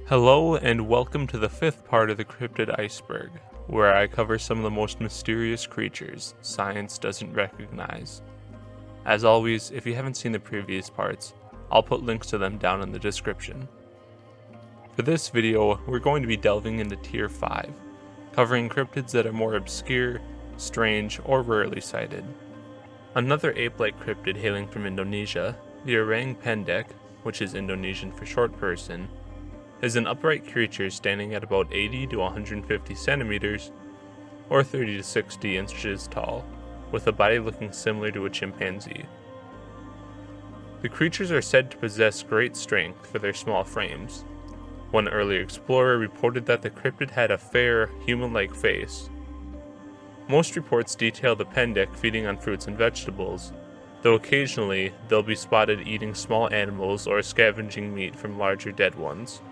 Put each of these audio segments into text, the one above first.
Hello and welcome to the fifth part of the Cryptid Iceberg, where I cover some of the most mysterious creatures science doesn't recognize. As always, if you haven't seen the previous parts, I'll put links to them down in the description. For this video, we're going to be delving into Tier 5, covering cryptids that are more obscure, strange, or rarely sighted. Another ape-like cryptid hailing from Indonesia, the orang pendek, which is Indonesian for short person, is an upright creature standing at about 80 to 150 centimeters, or 30 to 60 inches tall, with a body looking similar to a chimpanzee. The creatures are said to possess great strength for their small frames. One early explorer reported that the cryptid had a fair, human-like face. Most reports detail the pendek feeding on fruits and vegetables, though occasionally they'll be spotted eating small animals or scavenging meat from larger dead ones.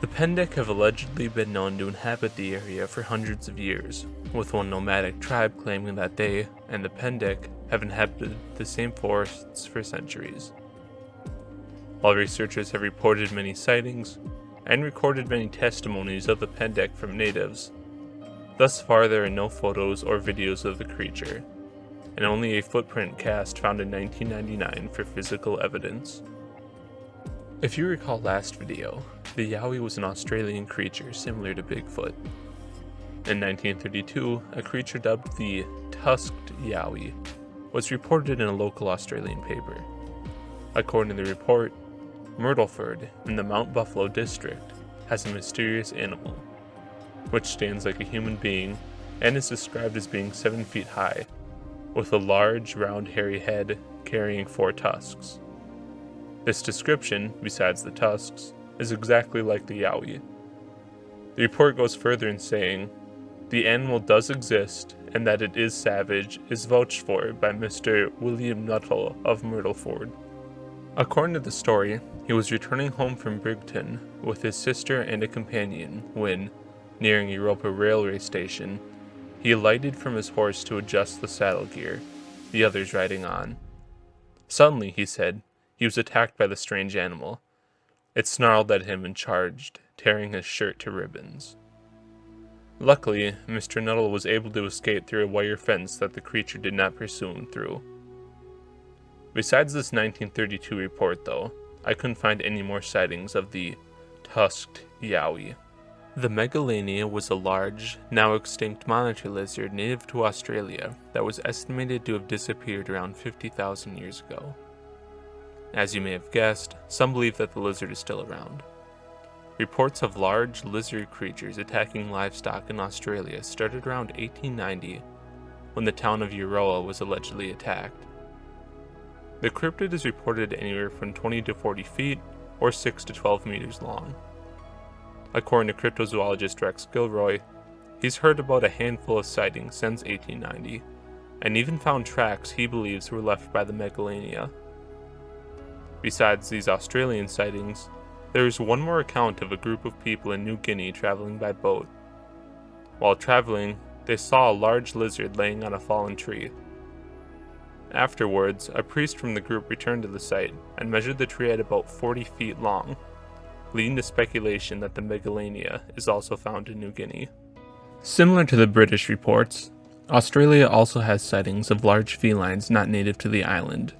The pendek have allegedly been known to inhabit the area for hundreds of years, with one nomadic tribe claiming that they and the pendek have inhabited the same forests for centuries. While researchers have reported many sightings and recorded many testimonies of the pendek from natives, thus far there are no photos or videos of the creature, and only a footprint cast found in 1999 for physical evidence. If you recall last video, the Yowie was an Australian creature similar to Bigfoot. In 1932, a creature dubbed the Tusked Yowie was reported in a local Australian paper. According to the report, Myrtleford in the Mount Buffalo district has a mysterious animal, which stands like a human being and is described as being 7 feet high, with a large, round, hairy head carrying 4 tusks. This description, besides the tusks, is exactly like the Yowie. The report goes further in saying, the animal does exist and that it is savage is vouched for by Mr. William Nuttall of Myrtleford. According to the story, he was returning home from Brigton with his sister and a companion when, nearing Europa railway station, he alighted from his horse to adjust the saddle gear, the others riding on. Suddenly, he said, he was attacked by the strange animal. It snarled at him and charged, tearing his shirt to ribbons. Luckily, Mr. Nuttall was able to escape through a wire fence that the creature did not pursue him through. Besides this 1932 report, though, I couldn't find any more sightings of the Tusked Yowie. The Megalania was a large, now extinct monitor lizard native to Australia that was estimated to have disappeared around 50,000 years ago. As you may have guessed, some believe that the lizard is still around. Reports of large lizard creatures attacking livestock in Australia started around 1890, when the town of Euroa was allegedly attacked. The cryptid is reported anywhere from 20 to 40 feet, or 6 to 12 meters long. According to cryptozoologist Rex Gilroy, he's heard about a handful of sightings since 1890, and even found tracks he believes were left by the Megalania. Besides these Australian sightings, there is one more account of a group of people in New Guinea traveling by boat. While traveling, they saw a large lizard laying on a fallen tree. Afterwards, a priest from the group returned to the site and measured the tree at about 40 feet long, leading to speculation that the Megalania is also found in New Guinea. Similar to the British reports, Australia also has sightings of large felines not native to the island.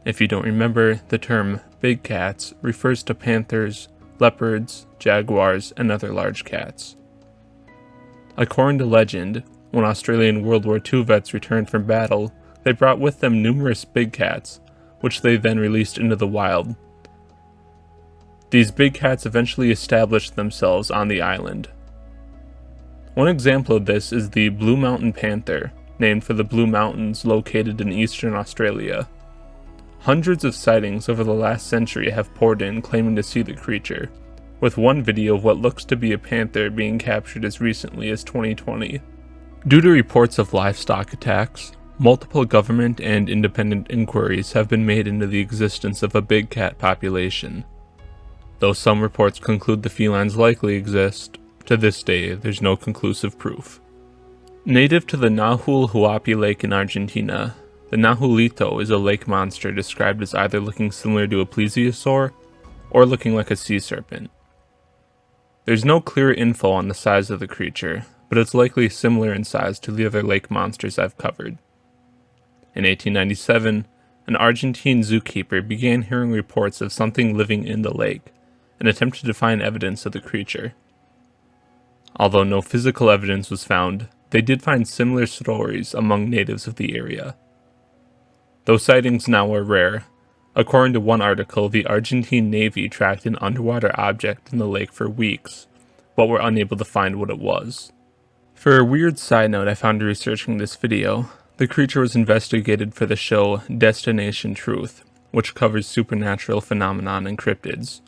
If you don't remember, the term big cats refers to panthers, leopards, jaguars, and other large cats. According to legend, when Australian World War II vets returned from battle, they brought with them numerous big cats, which they then released into the wild. These big cats eventually established themselves on the island. One example of this is the Blue Mountain Panther, named for the Blue Mountains located in eastern Australia. Hundreds of sightings over the last century have poured in claiming to see the creature, with one video of what looks to be a panther being captured as recently as 2020. Due to reports of livestock attacks, multiple government and independent inquiries have been made into the existence of a big cat population. Though some reports conclude the felines likely exist, to this day there's no conclusive proof. Native to the Nahuelito Lake in Argentina, the Nahuelito is a lake monster described as either looking similar to a plesiosaur or looking like a sea serpent. There's no clear info on the size of the creature, but it's likely similar in size to the other lake monsters I've covered. In 1897, an Argentine zookeeper began hearing reports of something living in the lake and attempted to find evidence of the creature. Although no physical evidence was found, they did find similar stories among natives of the area. Though sightings now are rare, according to one article, the Argentine Navy tracked an underwater object in the lake for weeks, but were unable to find what it was. For a weird side note I found researching this video, the creature was investigated for the show Destination Truth, which covers supernatural phenomenon and cryptids.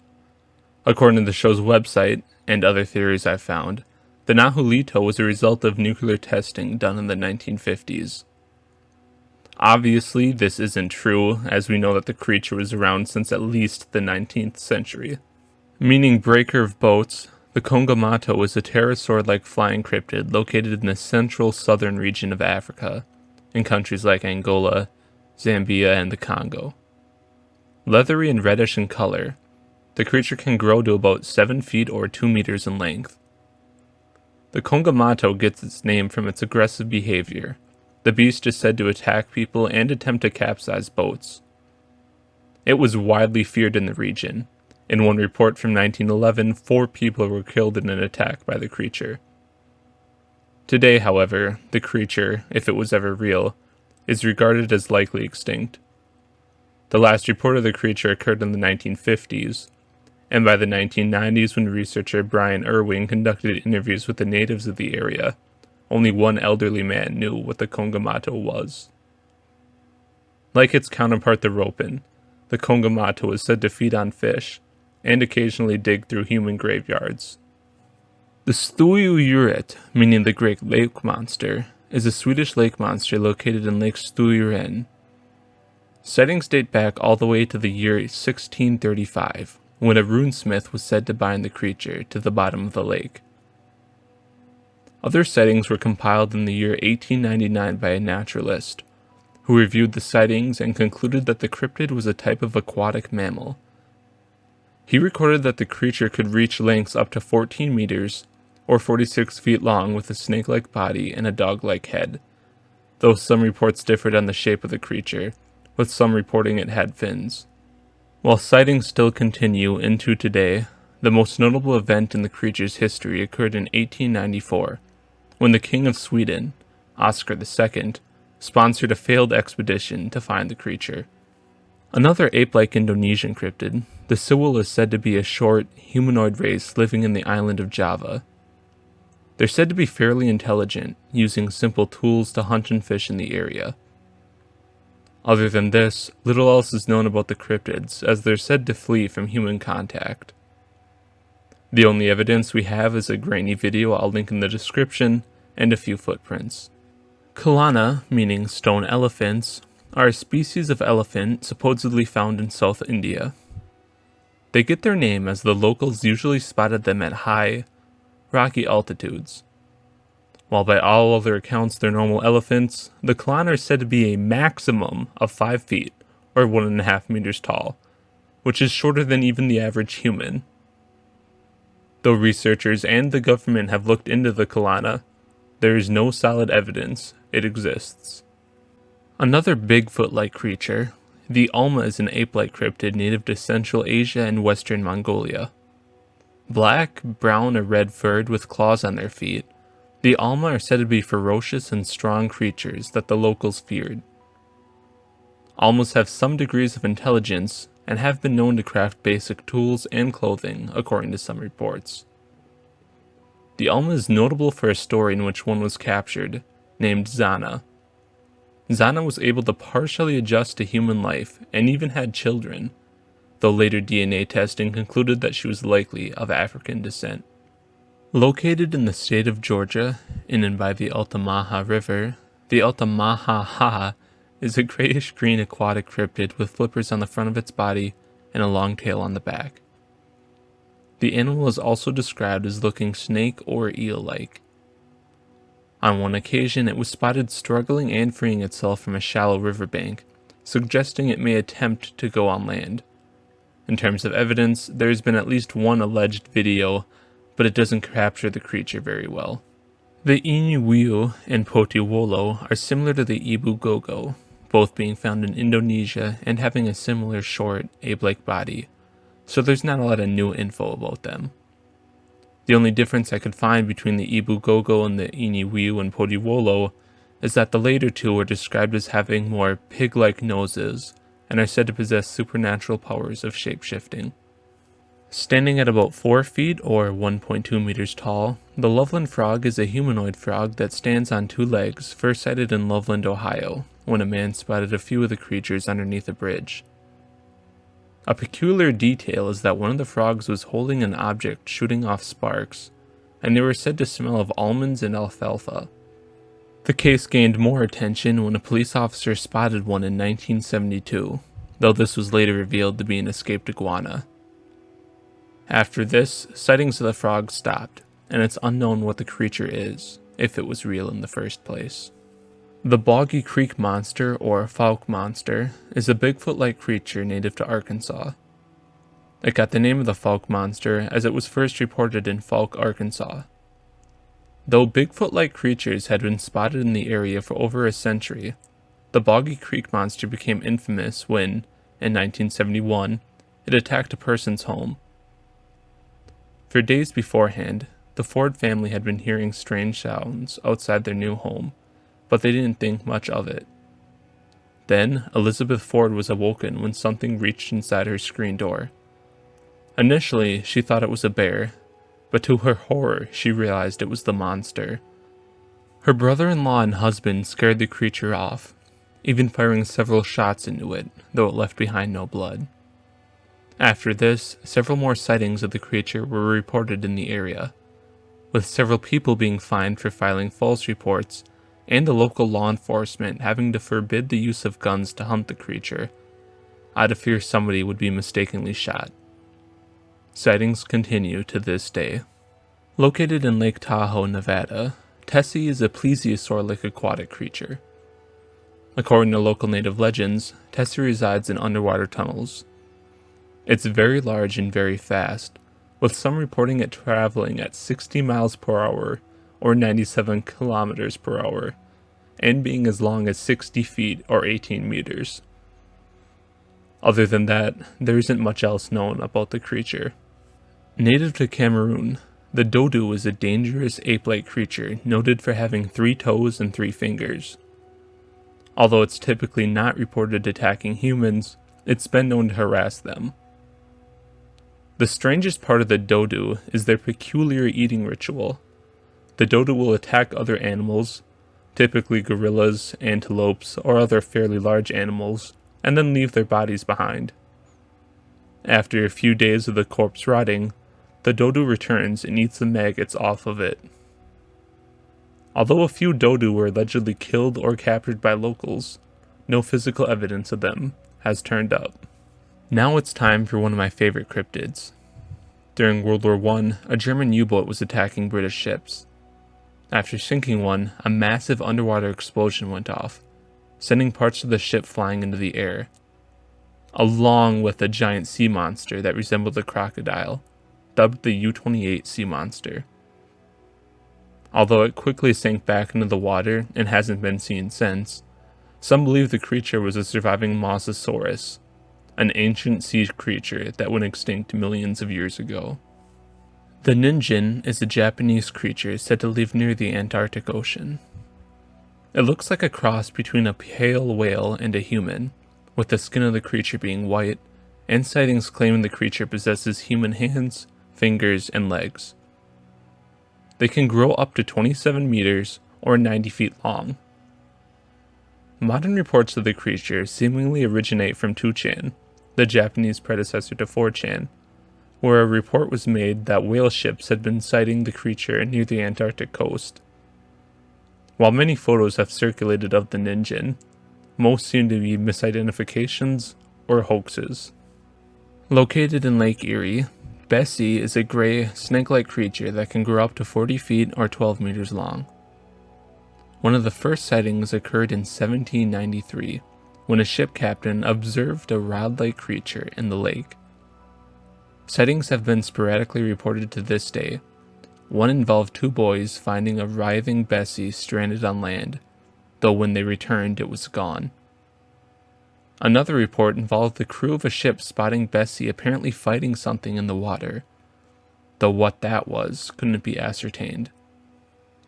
According to the show's website, and other theories I've found, the Nahuelito was a result of nuclear testing done in the 1950s. Obviously, this isn't true, as we know that the creature was around since at least the 19th century. Meaning breaker of boats, the Kongamato is a pterosaur-like flying cryptid located in the central southern region of Africa, in countries like Angola, Zambia, and the Congo. Leathery and reddish in color, the creature can grow to about 7 feet or 2 meters in length. The Kongamato gets its name from its aggressive behavior. The beast is said to attack people and attempt to capsize boats. It was widely feared in the region. In one report from 1911, 4 people were killed in an attack by the creature. Today, however, the creature, if it was ever real, is regarded as likely extinct. The last report of the creature occurred in the 1950s, and by the 1990s, when researcher Brian Irwin conducted interviews with the natives of the area, only one elderly man knew what the Kongamato was. Like its counterpart the ropin, the Kongamato is said to feed on fish, and occasionally dig through human graveyards. The Storsjöodjuret, meaning the great lake monster, is a Swedish lake monster located in Lake Storsjön. Sightings date back all the way to the year 1635, when a runesmith was said to bind the creature to the bottom of the lake. Other sightings were compiled in the year 1899 by a naturalist, who reviewed the sightings and concluded that the cryptid was a type of aquatic mammal. He recorded that the creature could reach lengths up to 14 meters, or 46 feet long, with a snake-like body and a dog-like head, though some reports differed on the shape of the creature, with some reporting it had fins. While sightings still continue into today, the most notable event in the creature's history occurred in 1894, when the King of Sweden, Oscar II, sponsored a failed expedition to find the creature. Another ape-like Indonesian cryptid, the Siwil, is said to be a short, humanoid race living in the island of Java. They're said to be fairly intelligent, using simple tools to hunt and fish in the area. Other than this, little else is known about the cryptids, as they're said to flee from human contact. The only evidence we have is a grainy video I'll link in the description, and a few footprints. Kallana, meaning stone elephants, are a species of elephant supposedly found in South India. They get their name as the locals usually spotted them at high, rocky altitudes. While by all other accounts they're normal elephants, the Kallana are said to be a maximum of 5 feet, or 1.5 meters tall, which is shorter than even the average human. Though researchers and the government have looked into the Kallana, there is no solid evidence it exists. Another Bigfoot-like creature, the Alma, is an ape-like cryptid native to Central Asia and Western Mongolia. Black, brown, or red-furred with claws on their feet, the Alma are said to be ferocious and strong creatures that the locals feared. Almas have some degrees of intelligence and have been known to craft basic tools and clothing, according to some reports. The Alma is notable for a story in which one was captured, named Zana. Zana was able to partially adjust to human life and even had children, though later DNA testing concluded that she was likely of African descent. Located in the state of Georgia, in and by the Altamaha River, the Altamaha-ha is a grayish-green aquatic cryptid with flippers on the front of its body and a long tail on the back. The animal is also described as looking snake or eel-like. On one occasion, it was spotted struggling and freeing itself from a shallow riverbank, suggesting it may attempt to go on land. In terms of evidence, there has been at least one alleged video but it doesn't capture the creature very well. The Inuwiu and Poti Wolo are similar to the Ibu Gogo, both being found in Indonesia and having a similar short, ape-like body, so there's not a lot of new info about them. The only difference I could find between the Ibu Gogo and the Inuwiu and Poti Wolo is that the later two are described as having more pig-like noses and are said to possess supernatural powers of shape-shifting. Standing at about 4 feet or 1.2 meters tall, the Loveland frog is a humanoid frog that stands on 2 legs, first sighted in Loveland, Ohio, when a man spotted a few of the creatures underneath a bridge. A peculiar detail is that one of the frogs was holding an object shooting off sparks, and they were said to smell of almonds and alfalfa. The case gained more attention when a police officer spotted one in 1972, though this was later revealed to be an escaped iguana. After this, sightings of the frog stopped, and it's unknown what the creature is, if it was real in the first place. The Boggy Creek Monster, or Fouke Monster, is a Bigfoot-like creature native to Arkansas. It got the name of the Fouke Monster as it was first reported in Fouke, Arkansas. Though Bigfoot-like creatures had been spotted in the area for over a century, the Boggy Creek Monster became infamous when, in 1971, it attacked a person's home. For days beforehand, the Ford family had been hearing strange sounds outside their new home, but they didn't think much of it. Then, Elizabeth Ford was awoken when something reached inside her screen door. Initially, she thought it was a bear, but to her horror, she realized it was the monster. Her brother-in-law and husband scared the creature off, even firing several shots into it, though it left behind no blood. After this, several more sightings of the creature were reported in the area, with several people being fined for filing false reports and the local law enforcement having to forbid the use of guns to hunt the creature, out of fear somebody would be mistakenly shot. Sightings continue to this day. Located in Lake Tahoe, Nevada, Tessie is a plesiosaur-like aquatic creature. According to local native legends, Tessie resides in underwater tunnels. It's very large and very fast, with some reporting it traveling at 60 miles per hour or 97 kilometers per hour, and being as long as 60 feet or 18 meters. Other than that, there isn't much else known about the creature. Native to Cameroon, the Dodu is a dangerous ape-like creature noted for having 3 toes and 3 fingers. Although it's typically not reported attacking humans, it's been known to harass them. The strangest part of the Dodu is their peculiar eating ritual. The Dodu will attack other animals, typically gorillas, antelopes, or other fairly large animals, and then leave their bodies behind. After a few days of the corpse rotting, the Dodu returns and eats the maggots off of it. Although a few Dodu were allegedly killed or captured by locals, no physical evidence of them has turned up. Now it's time for one of my favorite cryptids. During World War I, a German U-boat was attacking British ships. After sinking one, a massive underwater explosion went off, sending parts of the ship flying into the air, along with a giant sea monster that resembled a crocodile, dubbed the U-28 sea monster. Although it quickly sank back into the water and hasn't been seen since, some believe the creature was a surviving Mosasaurus, an ancient sea creature that went extinct millions of years ago. The Ningen is a Japanese creature said to live near the Antarctic Ocean. It looks like a cross between a pale whale and a human, with the skin of the creature being white, and sightings claiming the creature possesses human hands, fingers, and legs. They can grow up to 27 meters or 90 feet long. Modern reports of the creature seemingly originate from 2chan, the Japanese predecessor to 4chan, where a report was made that whale ships had been sighting the creature near the Antarctic coast. While many photos have circulated of the Ningen, most seem to be misidentifications or hoaxes. Located in Lake Erie, Bessie is a gray, snake-like creature that can grow up to 40 feet or 12 meters long. One of the first sightings occurred in 1793, when a ship captain observed a rod-like creature in the lake. Sightings have been sporadically reported to this day, One involved two boys finding a writhing Bessie stranded on land, though when they returned it was gone. Another report involved the crew of a ship spotting Bessie apparently fighting something in the water, though what that was couldn't be ascertained.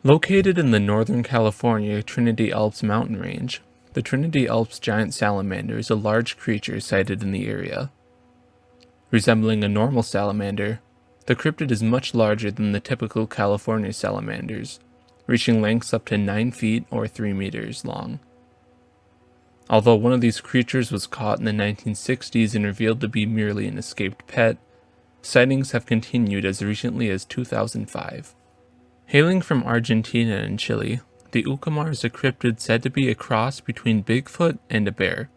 Located in the northern California Trinity Alps mountain range, the Trinity Alps giant salamander is a large creature sighted in the area. Resembling a normal salamander, the cryptid is much larger than the typical California salamanders, reaching lengths up to 9 feet or 3 meters long. Although one of these creatures was caught in the 1960s and revealed to be merely an escaped pet, sightings have continued as recently as 2005. Hailing from Argentina and Chile, the Ucumar is a cryptid said to be a cross between Bigfoot and a bear.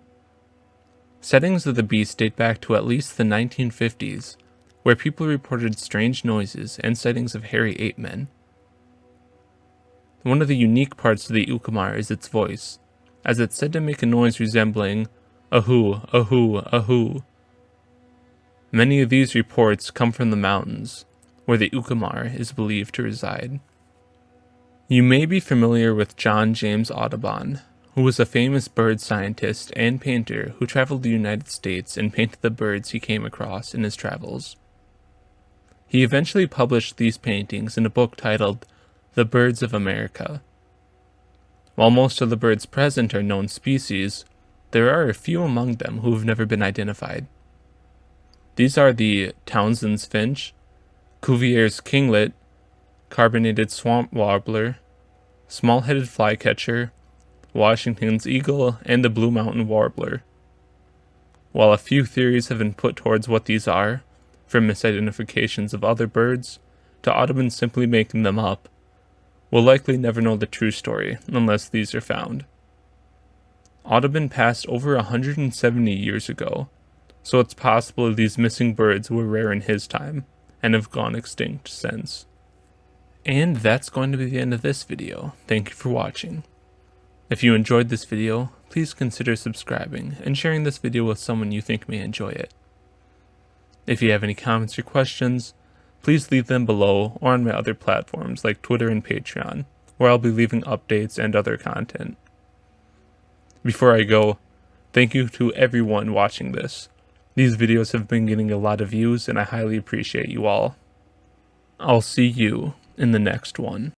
Sightings of the beast date back to at least the 1950s, where people reported strange noises and sightings of hairy ape men. One of the unique parts of the Ucumar is its voice, as it's said to make a noise resembling ahoo, ahoo, ahoo. Many of these reports come from the mountains, where the Ucumar is believed to reside. You may be familiar with John James Audubon, who was a famous bird scientist and painter who traveled the United States and painted the birds he came across in his travels. He eventually published these paintings in a book titled The Birds of America. While most of the birds present are known species, there are a few among them who have never been identified. These are the Townsend's finch, Cuvier's kinglet, carbonated swamp warbler, small-headed flycatcher, Washington's eagle, and the Blue Mountain warbler. While a few theories have been put towards what these are, from misidentifications of other birds to Audubon simply making them up, we'll likely never know the true story unless these are found. Audubon passed over 170 years ago, so it's possible these missing birds were rare in his time and have gone extinct since. And that's going to be the end of this video. Thank you for watching. If you enjoyed this video, please consider subscribing and sharing this video with someone you think may enjoy it. If you have any comments or questions, please leave them below or on my other platforms like Twitter and Patreon, where I'll be leaving updates and other content. Before I go, thank you to everyone watching this. These videos have been getting a lot of views and I highly appreciate you all. I'll see you in the next one.